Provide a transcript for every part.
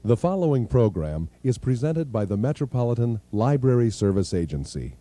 The following program is presented by the Metropolitan Library Service Agency.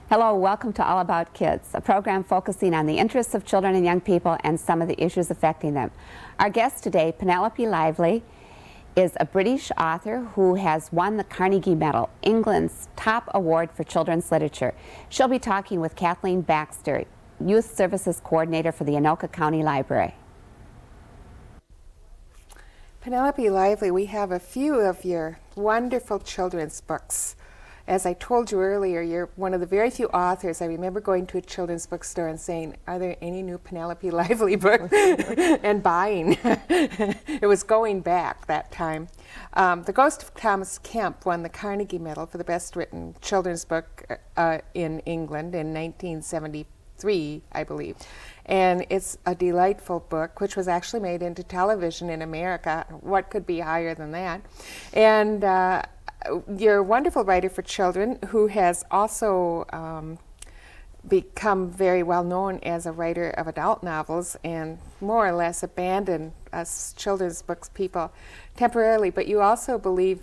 Hello, welcome to All About Kids, a program focusing on the interests of children and young people and some of the issues affecting them. Our guest today, Penelope Lively, is a British author who has won the Carnegie Medal, England's top award for children's literature. She'll be talking with Kathleen Baxter, Youth Services Coordinator for the Anoka County Library. Penelope Lively, we have a few of your wonderful children's books. As I told you earlier, you're one of the very few authors. I remember going to a children's bookstore and saying, "Are there any new Penelope Lively books?" and buying. It was going back that time. The Ghosts of Thomas Kempe won the Carnegie Medal for the best written children's book in England in 1973, I believe. And it's a delightful book, which was actually made into television in America. What could be higher than that? And you're a wonderful writer for children who has also become very well known as a writer of adult novels and more or less abandoned us children's books people temporarily. But you also believe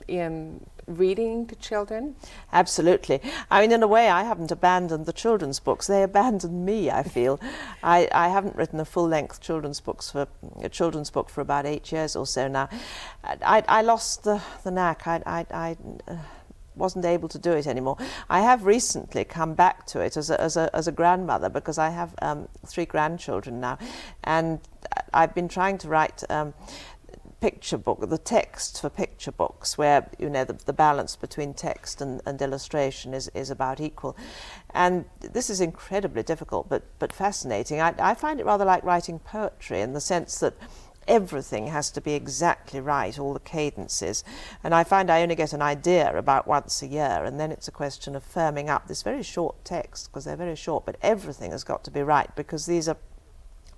in reading to children? Absolutely. I mean, in a way, I haven't abandoned the children's books. They abandoned me, I feel. I haven't written a full-length children's book for about 8 years or so now. I lost the knack. I wasn't able to do it anymore. I have recently come back to it as a grandmother, because I have 3 grandchildren now, and I've been trying to write picture book, the text for picture books, where the balance between text and illustration is about equal. And this is incredibly difficult but fascinating. I find it rather like writing poetry, in the sense that everything has to be exactly right, all the cadences. And I find I only get an idea about once a year, and then it's a question of firming up this very short text, because they're very short, but everything has got to be right, because these are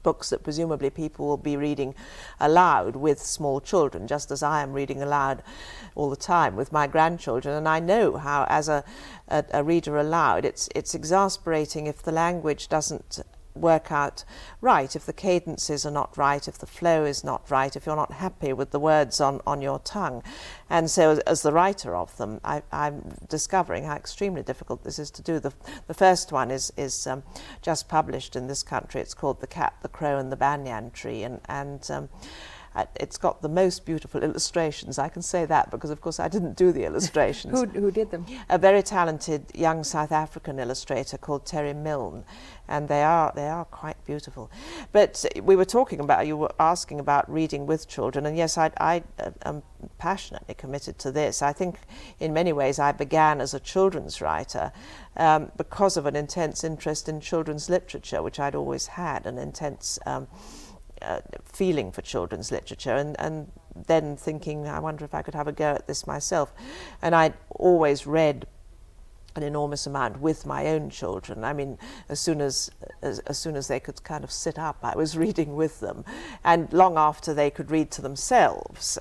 books that presumably people will be reading aloud with small children, just as I am reading aloud all the time with my grandchildren. And I know how, as a reader aloud, it's exasperating if the language doesn't work out right, if the cadences are not right, if the flow is not right, if you're not happy with the words on your tongue. And so as the writer of them, I'm discovering how extremely difficult this is to do. The first one is just published in this country. It's called The Cat, the Crow and the Banyan Tree, and it's got the most beautiful illustrations. I can say that because, of course, I didn't do the illustrations. Who did them? A very talented young South African illustrator called Terry Milne, and they are quite beautiful. But we were talking about, you were asking about reading with children, and yes, I am passionately committed to this. I think in many ways I began as a children's writer because of an intense interest in children's literature, which I'd always had, an intense feeling for children's literature, and then thinking, I wonder if I could have a go at this myself. And I'd always read an enormous amount with my own children. I mean, as soon as they could kind of sit up, I was reading with them. And long after they could read to themselves,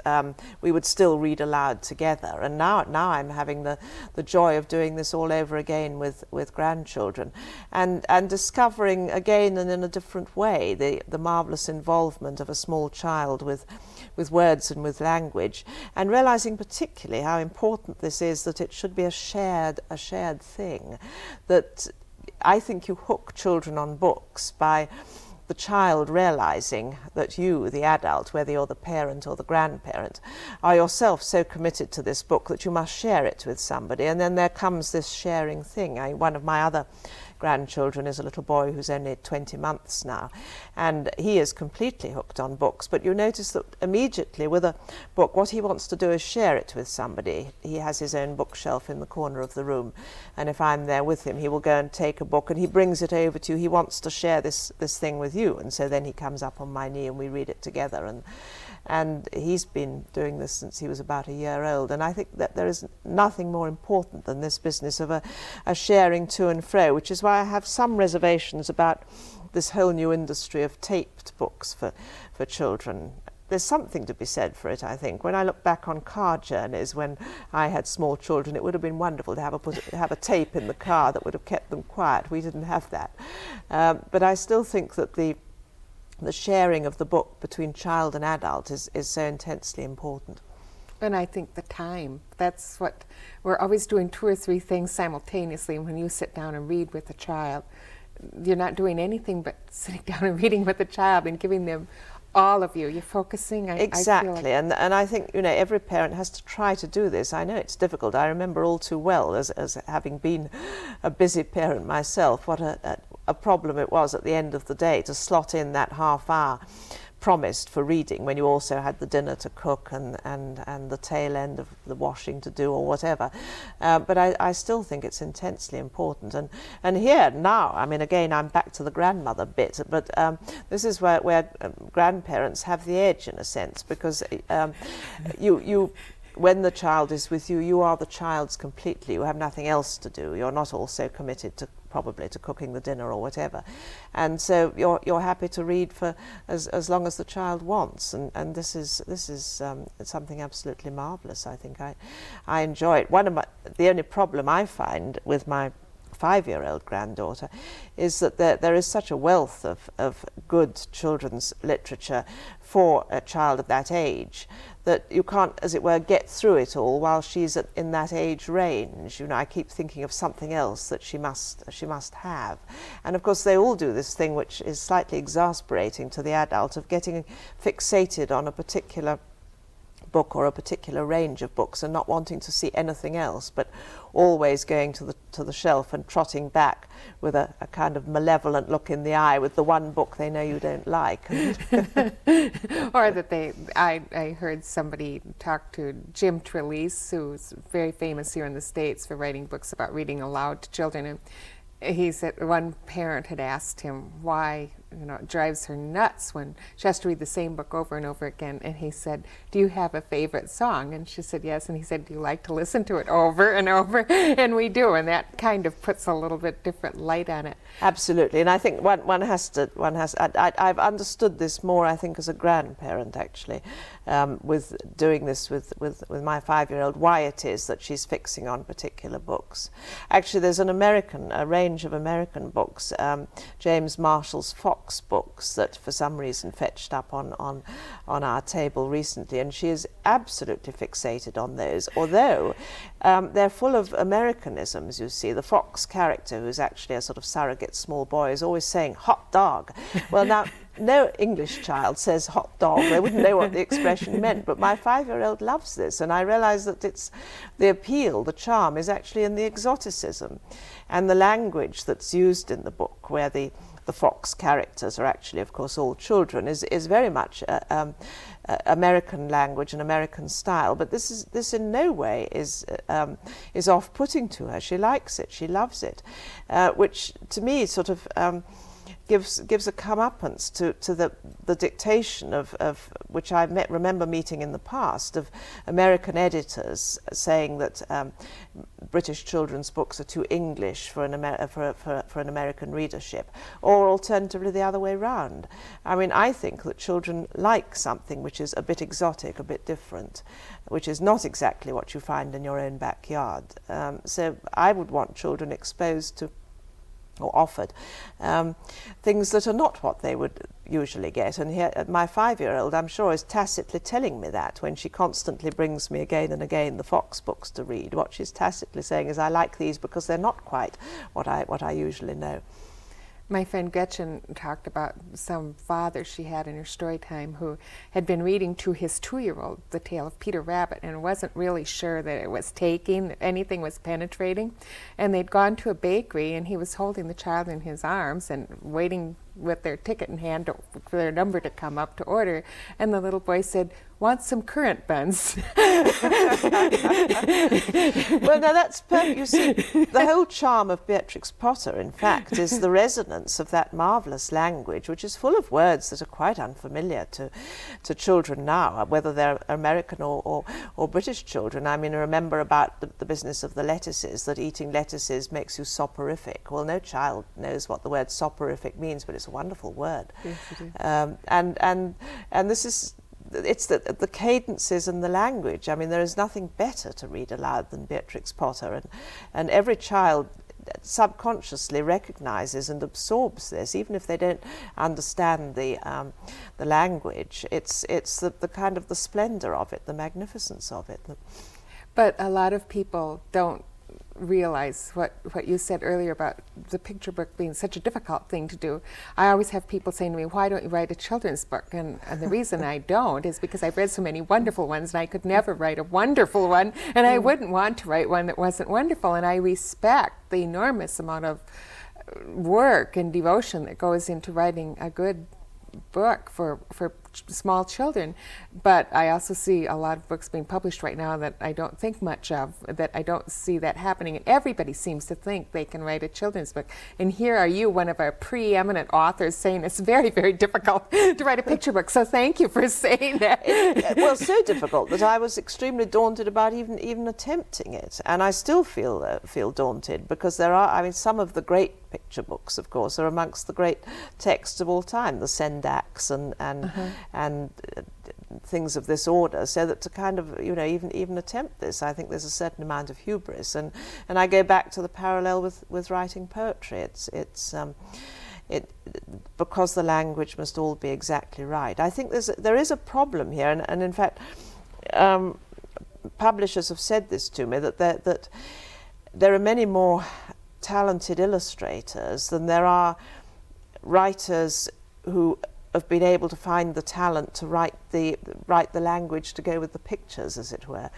we would still read aloud together. And now I'm having the joy of doing this all over again with grandchildren, and discovering again, and in a different way, the marvelous involvement of a small child with words and with language, and realizing particularly how important this is, that it should be a shared thing, that I think you hook children on books by the child realizing that you, the adult, whether you're the parent or the grandparent, are yourself so committed to this book that you must share it with somebody, and then there comes this sharing thing. One of my other grandchildren is a little boy who's only 20 months now, and he is completely hooked on books. But you notice that immediately with a book, what he wants to do is share it with somebody. He has his own bookshelf in the corner of the room, and if I'm there with him, he will go and take a book and he brings it over to you. He wants to share this thing with you, and so then he comes up on my knee and we read it together. And he's been doing this since he was about a year old, and I think that there is nothing more important than this business of a sharing to and fro, which is why I have some reservations about this whole new industry of taped books for children. There's something to be said for it, I think. When I look back on car journeys when I had small children, it would have been wonderful to have a tape in the car that would have kept them quiet. We didn't have that. But I still think that the sharing of the book between child and adult is so intensely important. And I think the time, that's what, we're always doing 2 or 3 things simultaneously. When you sit down and read with a child, you're not doing anything but sitting down and reading with a child and giving them all of you. You're focusing. Exactly, I feel like and I think, you know, every parent has to try to do this. I know it's difficult. I remember all too well, as having been a busy parent myself, what a problem it was at the end of the day to slot in that half hour promised for reading when you also had the dinner to cook and the tail end of the washing to do or whatever. But I still think it's intensely important. And here now, I mean, again, I'm back to the grandmother bit, but this is where grandparents have the edge in a sense, because you when the child is with you, you are the child's completely. You have nothing else to do. You're not also committed to probably to cooking the dinner or whatever, and so you're happy to read for as long as the child wants, and this is something absolutely marvelous. I think I enjoy it. The only problem I find with my 5-year-old granddaughter is that there is such a wealth of good children's literature for a child of that age that you can't, as it were, get through it all while she's in that age range. You know, I keep thinking of something else that she must have. And of course they all do this thing which is slightly exasperating to the adult, of getting fixated on a particular book or a particular range of books and not wanting to see anything else, but always going to the shelf and trotting back with a kind of malevolent look in the eye with the one book they know you don't like. Or that I heard somebody talk to Jim Trelease, who's very famous here in the States for writing books about reading aloud to children, and he said one parent had asked him why, you know, it drives her nuts when she has to read the same book over and over again. And he said, "Do you have a favorite song?" And she said, "Yes." And he said, "Do you like to listen to it over and over?" And we do, and that kind of puts a little bit different light on it. Absolutely, and I think one has. I've understood this more, I think, as a grandparent actually, with doing this with my 5-year-old, why it is that she's fixing on particular books. Actually, there's a range of American books, James Marshall's Fox books, that for some reason fetched up on our table recently, and she is absolutely fixated on those, although they're full of Americanisms. You see, the Fox character, who's actually a sort of surrogate small boy, is always saying hot dog. Well, now no English child says hot dog. They wouldn't know what the expression meant, but my 5-year-old loves this, and I realize that it's the appeal, the charm is actually in the exoticism and the language that's used in the book, where the Fox characters are actually, of course, all children, is very much American language and American style. But this in no way is off-putting to her. She likes it. She loves it, which to me sort of gives a comeuppance to the dictation of which I remember meeting in the past, of American editors saying that British children's books are too English for an American readership, or alternatively the other way round. I mean, I think that children like something which is a bit exotic, a bit different, which is not exactly what you find in your own backyard. So I would want children exposed to, or offered, things that are not what they would usually get. And here, my 5-year-old, I'm sure, is tacitly telling me that when she constantly brings me again and again the Fox books to read. What she's tacitly saying is, I like these because they're not quite what I usually know. My friend Gretchen talked about some father she had in her story time who had been reading to his 2-year-old the tale of Peter Rabbit and wasn't really sure that it was taking, that anything was penetrating. And they'd gone to a bakery and he was holding the child in his arms and waiting with their ticket in hand for their number to come up to order. And the little boy said, "Want some currant buns?" Well, now that's perfect. You see, the whole charm of Beatrix Potter, in fact, is the resonance of that marvellous language, which is full of words that are quite unfamiliar to children now, whether they're American or British children. I mean, I remember about the business of the lettuces, that eating lettuces makes you soporific. Well, no child knows what the word soporific means, but it's a wonderful word. Yes, it is. And this is, it's the cadences and the language. I mean, there is nothing better to read aloud than Beatrix Potter, and every child subconsciously recognizes and absorbs this, even if they don't understand the language. It's the kind of the splendor of it, the magnificence of it. But a lot of people don't realize what you said earlier about the picture book being such a difficult thing to do. I always have people saying to me, "Why don't you write a children's book?" And the reason I don't is because I've read so many wonderful ones and I could never write a wonderful one, and I wouldn't want to write one that wasn't wonderful. And I respect the enormous amount of work and devotion that goes into writing a good book for small children, but I also see a lot of books being published right now that I don't think much of, that I don't see that happening, and everybody seems to think they can write a children's book. And here are you, one of our preeminent authors, saying it's very, very difficult to write a picture book, so thank you for saying that. Well, so difficult that I was extremely daunted about even attempting it, and I still feel daunted, because there are, I mean, some of the great picture books, of course, are amongst the great texts of all time, the Sendaks and things of this order, so that to kind of, you know, even attempt this, I think there's a certain amount of hubris, and I go back to the parallel with writing poetry. It's because the language must all be exactly right. I think there is a problem here, and in fact, publishers have said this to me, that there are many more talented illustrators than there are writers who have been able to find the talent to write the language to go with the pictures, as it were.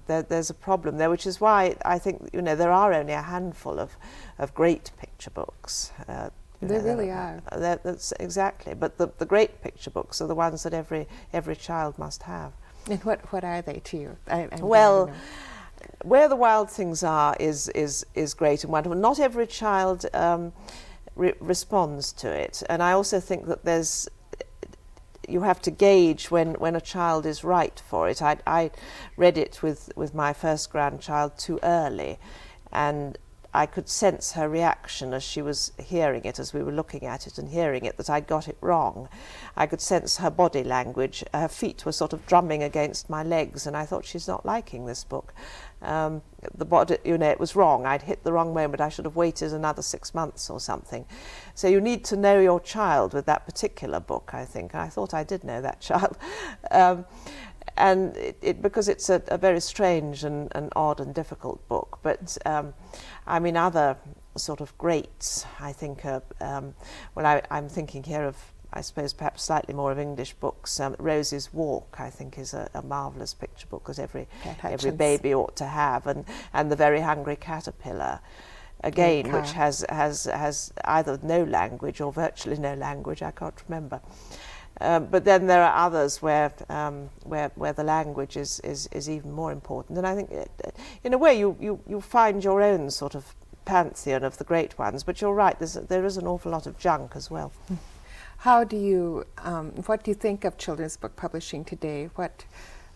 There's a problem there, which is why I think, you know, there are only a handful of great picture books. There really are. That's exactly. But the great picture books are the ones that every child must have. And what are they to you? Well, Where the Wild Things Are is great and wonderful. Not every child responds to it, and I also think that you have to gauge when a child is right for it. I read it with my first grandchild too early, and I could sense her reaction as she was hearing it, as we were looking at it and hearing it, that I got it wrong. I could sense her body language. Her feet were sort of drumming against my legs, and I thought, she's not liking this book. The body, you know, it was wrong. I'd hit the wrong moment. I should have waited another 6 months or something. So you need to know your child with that particular book, I think. I thought I did know that child. And because it's a very strange and odd and difficult book. But I mean, other sort of greats, I think, I'm thinking here of, I suppose, perhaps slightly more of English books. Rose's Walk, I think, is a marvellous picture book that every baby ought to have, and The Very Hungry Caterpillar, again, which has either no language or virtually no language, I can't remember. But then there are others where the language is even more important. And I think, in a way, you find your own sort of pantheon of the great ones. But you're right, there is an awful lot of junk as well. How do you, what do you think of children's book publishing today?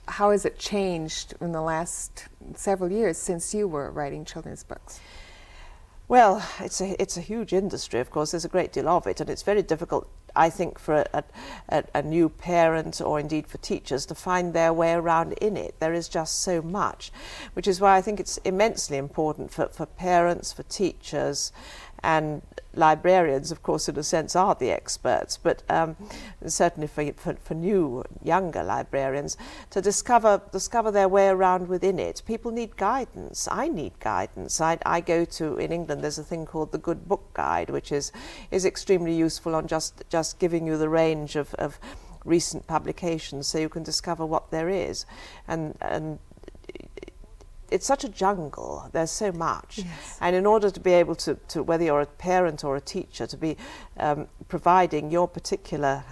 How has it changed in the last several years since you were writing children's books? Well, it's a huge industry, of course. There's a great deal of it, and it's very difficult, I think, for a new parent or indeed for teachers to find their way around in it. There is just so much, which is why I think it's immensely important for parents, for teachers, And librarians, of course, in a sense, are the experts, but certainly for new, younger librarians, to discover their way around within it. People need guidance. I need guidance. I go to, in England, there's a thing called the Good Book Guide, which is extremely useful on just giving you the range of recent publications so you can discover what there is. And it's such a jungle. There's so much. Yes. And in order to be able to whether you're a parent or a teacher, to be providing your particular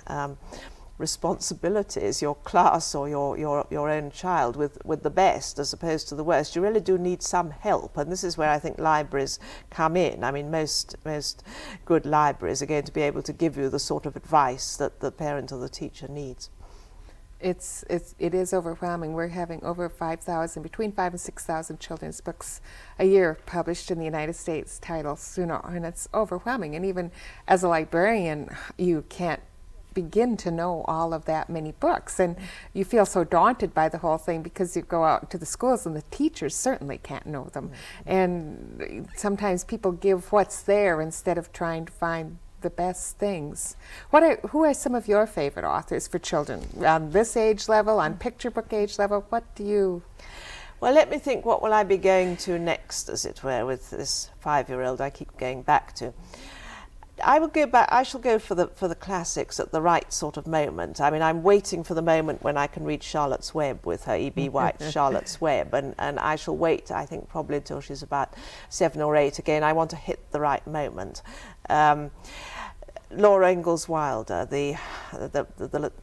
responsibilities, your class or your own child with the best as opposed to the worst, you really do need some help. And this is where I think libraries come in. I mean, most good libraries are going to be able to give you the sort of advice that the parent or the teacher needs. It is overwhelming. We're having over 5,000, between 5,000 and 6,000 children's books a year published in the United States, titles, and it's overwhelming. And even as a librarian, you can't begin to know all of that many books, and you feel so daunted by the whole thing because you go out to the schools and the teachers certainly can't know them. And sometimes people give what's there instead of trying to find the best things. Who are some of your favorite authors for children on this age level, on picture book age level? What do you? Well, let me think, what will I be going to next, as it were, with this 5-year-old I keep going back to. I will go back. I shall go for the classics at the right sort of moment. I mean, I'm waiting for the moment when I can read Charlotte's Web with her, E.B. White's Charlotte's Web, and I shall wait, I think, probably until she's about 7 or 8. Again, I want to hit the right moment. Laura Ingalls Wilder, the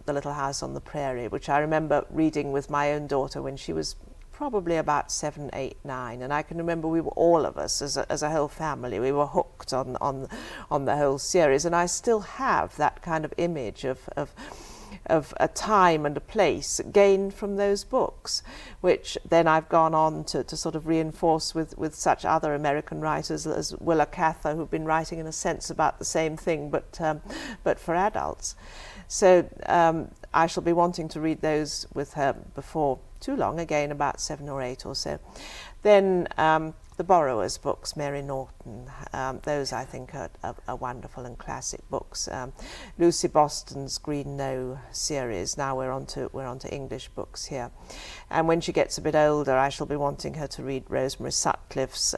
Little House on the Prairie, which I remember reading with my own daughter when she was probably about 7, 8, 9, and I can remember we were, all of us as a whole family, we were hooked on the whole series, and I still have that kind of image of a time and a place gained from those books, which then I've gone on to sort of reinforce with such other American writers as Willa Cather, who've been writing in a sense about the same thing, but for adults. So I shall be wanting to read those with her before too long, again about 7 or 8 or so. Then the Borrowers books, Mary Norton, those I think are wonderful and classic books. Lucy Boston's Green No series, now we're onto English books here. And when she gets a bit older, I shall be wanting her to read Rosemary Sutcliffe's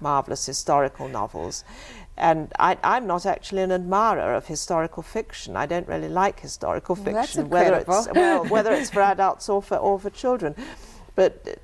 marvellous historical novels. And I'm not actually an admirer of historical fiction. I don't really like historical fiction, whether it's for adults or for children. But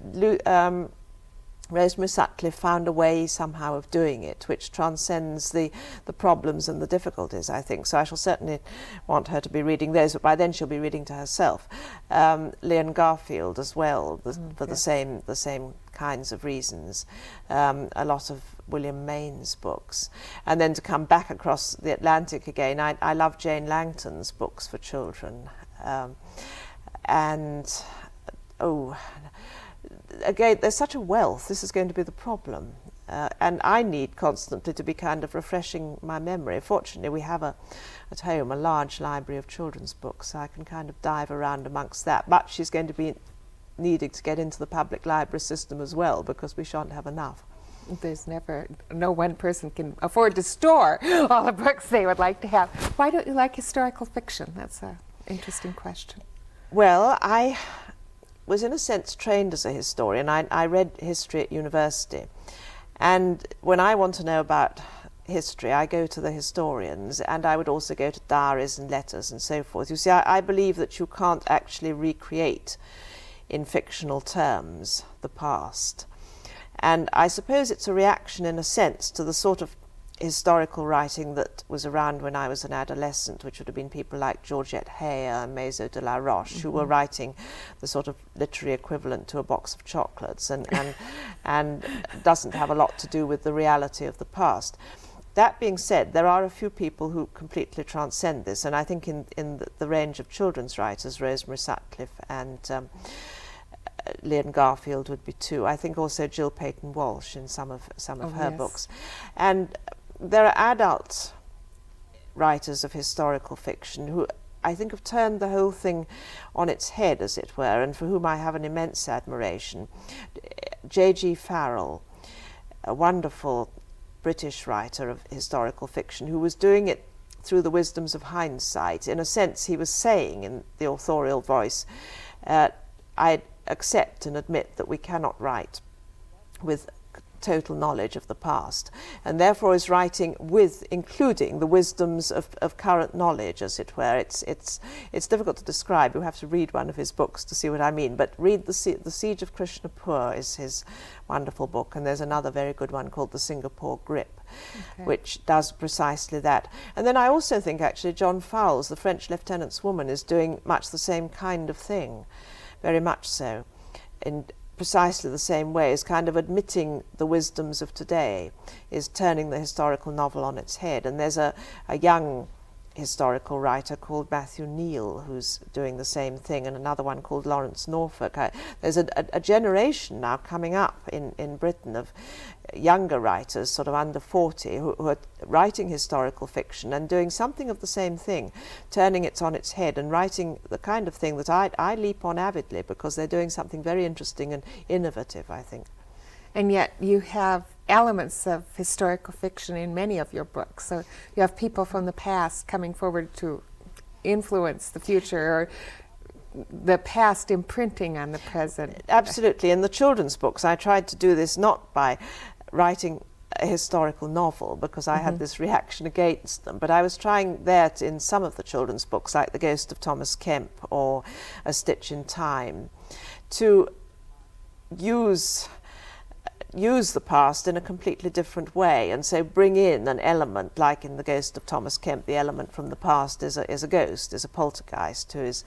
Rosemary Sutcliffe found a way somehow of doing it, which transcends the problems and the difficulties, I think. So I shall certainly want her to be reading those, but by then she'll be reading to herself. Leon Garfield as well, for the same kinds of reasons. A lot of William Mayne's books. And then to come back across the Atlantic again, I love Jane Langton's books for children. Again, there's such a wealth. This is going to be the problem. And I need constantly to be kind of refreshing my memory. Fortunately, we have at home a large library of children's books, so I can kind of dive around amongst that. But she's going to be needing to get into the public library system as well, because we shan't have enough. There's no one person can afford to store all the books they would like to have. Why don't you like historical fiction? That's an interesting question. Well, I was in a sense trained as a historian. I read history at university, and when I want to know about history, I go to the historians, and I would also go to diaries and letters and so forth. You see, I believe that you can't actually recreate in fictional terms the past. And I suppose it's a reaction in a sense to the sort of historical writing that was around when I was an adolescent, which would have been people like Georgette Heyer and Maison de la Roche, who were writing the sort of literary equivalent to a box of chocolates, and doesn't have a lot to do with the reality of the past. That being said, there are a few people who completely transcend this, and I think in the range of children's writers, Rosemary Sutcliffe and Leon Garfield would be 2. I think also Jill Peyton Walsh in some of her books. And there are adult writers of historical fiction who I think have turned the whole thing on its head, as it were, and for whom I have an immense admiration. J.G. Farrell, a wonderful British writer of historical fiction who was doing it through the wisdoms of hindsight. In a sense, he was saying in the authorial voice, I accept and admit that we cannot write with total knowledge of the past, and therefore is writing with including the wisdoms of current knowledge, as it were. It's difficult to describe. You have to read one of his books to see what I mean, but read the Siege of Krishnapur is his wonderful book, and there's another very good one called The Singapore Grip, which does precisely that. And then I also think actually John Fowles, The French Lieutenant's Woman, is doing much the same kind of thing, very much so, in precisely the same way, is kind of admitting the wisdoms of today, is turning the historical novel on its head. And there's a young historical writer called Matthew Neal who's doing the same thing, and another one called Lawrence Norfolk. There's a generation now coming up in Britain of younger writers, sort of under 40, who are writing historical fiction and doing something of the same thing, turning it on its head and writing the kind of thing that I leap on avidly, because they're doing something very interesting and innovative, I think. And yet you have elements of historical fiction in many of your books. So you have people from the past coming forward to influence the future, or the past imprinting on the present. Absolutely. In the children's books, I tried to do this not by writing a historical novel, because I had this reaction against them, but I was trying that in some of the children's books, like The Ghost of Thomas Kempe or A Stitch in Time, to use the past in a completely different way, and so bring in an element, like in The Ghost of Thomas Kempe, the element from the past is a ghost, is a poltergeist who is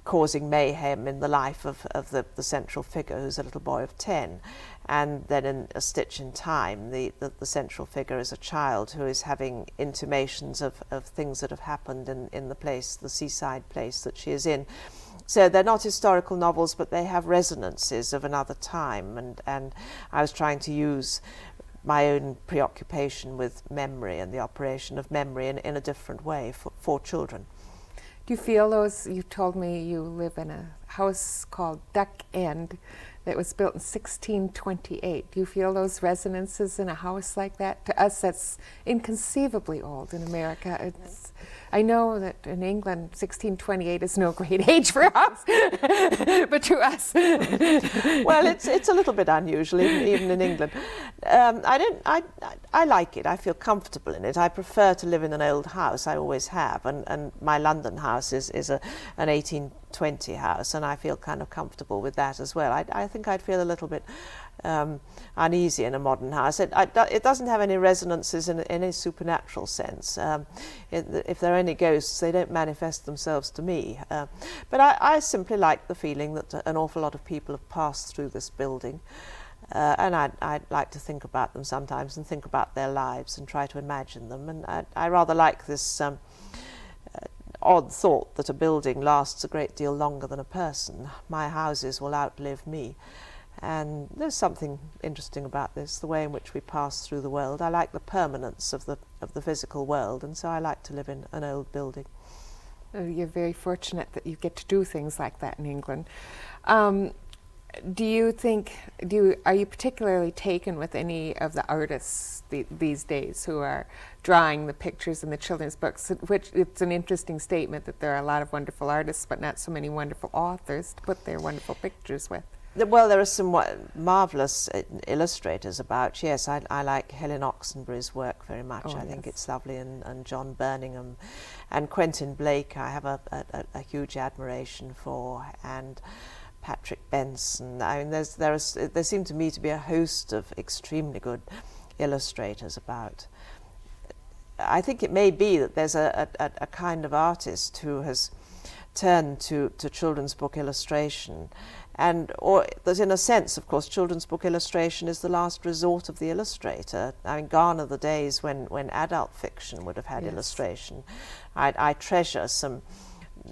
causing mayhem in the life of the central figure, who's a little boy of 10. And then in A Stitch in Time, the central figure is a child who is having intimations of things that have happened in the place, the seaside place that she is in. So they're not historical novels, but they have resonances of another time, and I was trying to use my own preoccupation with memory and the operation of memory in a different way for children. Do you feel those, you told me you live in a house called Duck End that was built in 1628. Do you feel those resonances in a house like that? To us, that's inconceivably old in America. I know that in England, 1628 is no great age for a house, but to us. Well, it's a little bit unusual, even in England. I like it. I feel comfortable in it. I prefer to live in an old house. I always have, and my London house is an 1820 house, and I feel kind of comfortable with that as well. I think I'd feel a little bit uneasy in a modern house. It doesn't have any resonances in any supernatural sense. If there are any ghosts, they don't manifest themselves to me. But I simply like the feeling that an awful lot of people have passed through this building. And I'd like to think about them sometimes and think about their lives and try to imagine them. And I rather like this odd thought that a building lasts a great deal longer than a person. My houses will outlive me. And there's something interesting about this, the way in which we pass through the world. I like the permanence of the physical world, and so I like to live in an old building. You're very fortunate that you get to do things like that in England. Are you particularly taken with any of the artists these days who are drawing the pictures in the children's books? Which it's an interesting statement that there are a lot of wonderful artists, but not so many wonderful authors to put their wonderful pictures with. Well, there are some marvellous illustrators about. Yes, I like Helen Oxenbury's work very much. I think it's lovely, and John Birmingham and Quentin Blake I have a huge admiration for, and Patrick Benson. I mean, there seem to me to be a host of extremely good illustrators about. I think it may be that there's a kind of artist who has turned to children's book illustration, or that in a sense, of course, children's book illustration is the last resort of the illustrator. I mean, gone are the days when adult fiction would have had illustration. I treasure some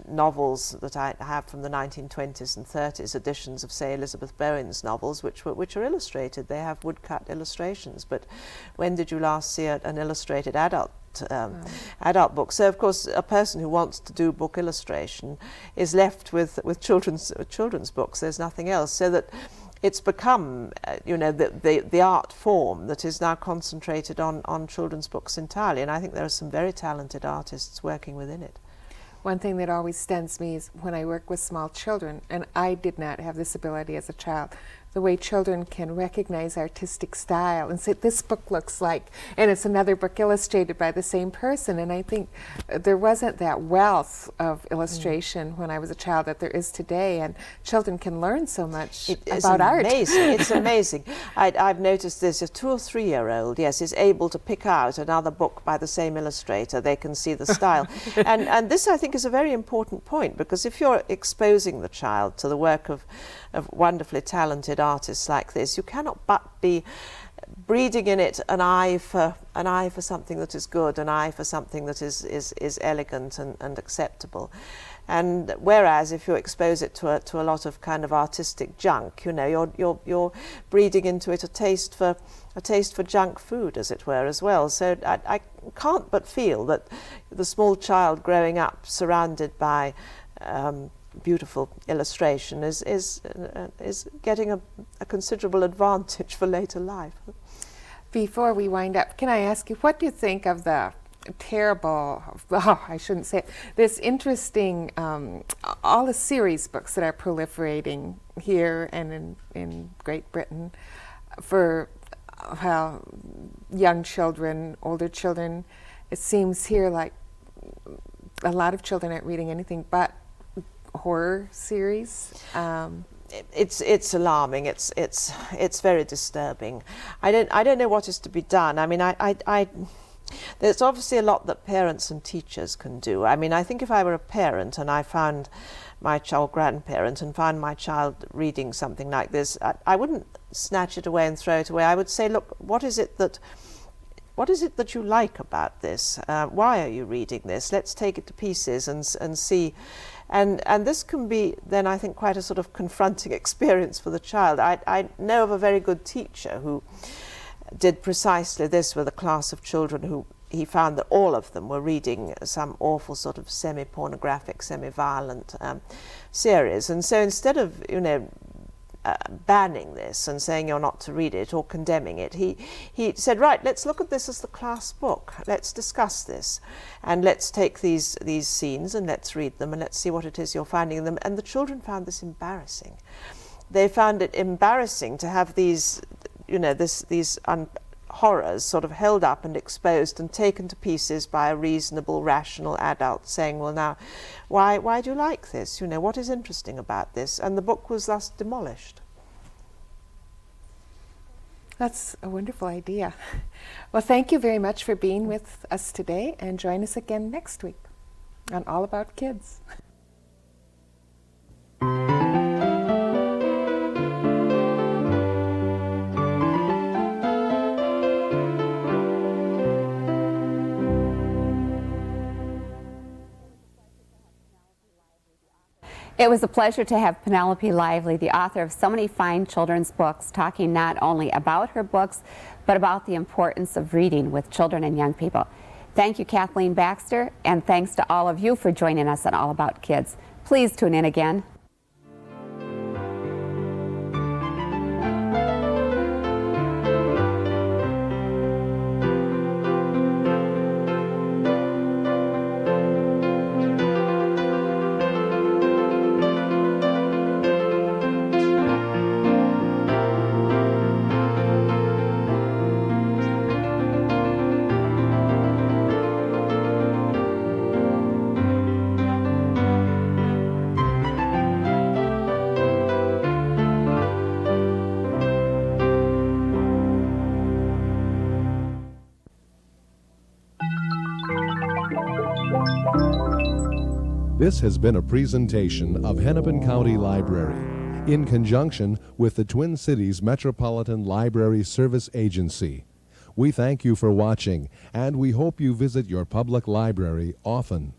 novels that I have from the 1920s and 30s, editions of, say, Elizabeth Bowen's novels, which are illustrated. They have woodcut illustrations. But when did you last see an illustrated adult book? So, of course, a person who wants to do book illustration is left with children's books. There's nothing else. So that it's become, the art form that is now concentrated on children's books entirely, and I think there are some very talented artists working within it. One thing that always stuns me is when I work with small children, and I did not have this ability as a child, the way children can recognize artistic style and say, this book looks like, and it's another book illustrated by the same person. And I think there wasn't that wealth of illustration when I was a child that there is today, and children can learn so much about art. It's amazing. I've noticed this, a 2 or 3 year old, yes, is able to pick out another book by the same illustrator. They can see the style. and this, I think, is a very important point, because if you're exposing the child to the work of wonderfully talented artists like this, you cannot but be breeding in it an eye for something that is good, an eye for something that is elegant and acceptable. And whereas if you expose it to a lot of kind of artistic junk, you're breeding into it a taste for junk food, as it were, as well. So I can't but feel that the small child growing up surrounded by beautiful illustration is getting a considerable advantage for later life. Before we wind up, can I ask you, what do you think of the terrible, I shouldn't say it, this interesting, all the series books that are proliferating here and in Great Britain for young children, older children? It seems here like a lot of children aren't reading anything but horror series. It's alarming. It's very disturbing. I don't know what is to be done. I mean, there's obviously a lot that parents and teachers can do. I mean, I think if I were a parent and I found my child, grandparent, and found my child reading something like this, I wouldn't snatch it away and throw it away. I would say, look, what is it that you like about this? Why are you reading this? Let's take it to pieces and see. And this can be then, I think, quite a sort of confronting experience for the child. I know of a very good teacher who did precisely this with a class of children who he found that all of them were reading some awful sort of semi-pornographic, semi-violent series. And so instead of, banning this and saying you're not to read it or condemning it, he said, right, let's look at this as the class book. Let's discuss this, and let's take these scenes and let's read them and let's see what it is you're finding in them. And the children found this embarrassing. They found it embarrassing to have these, these horrors sort of held up and exposed and taken to pieces by a reasonable, rational adult saying, well, now, why do you like this? What is interesting about this? And the book was thus demolished. That's a wonderful idea. Well, thank you very much for being with us today, and join us again next week on All About Kids. It was a pleasure to have Penelope Lively, the author of so many fine children's books, talking not only about her books, but about the importance of reading with children and young people. Thank you, Kathleen Baxter, and thanks to all of you for joining us on All About Kids. Please tune in again. This has been a presentation of Hennepin County Library in conjunction with the Twin Cities Metropolitan Library Service Agency. We thank you for watching, and we hope you visit your public library often.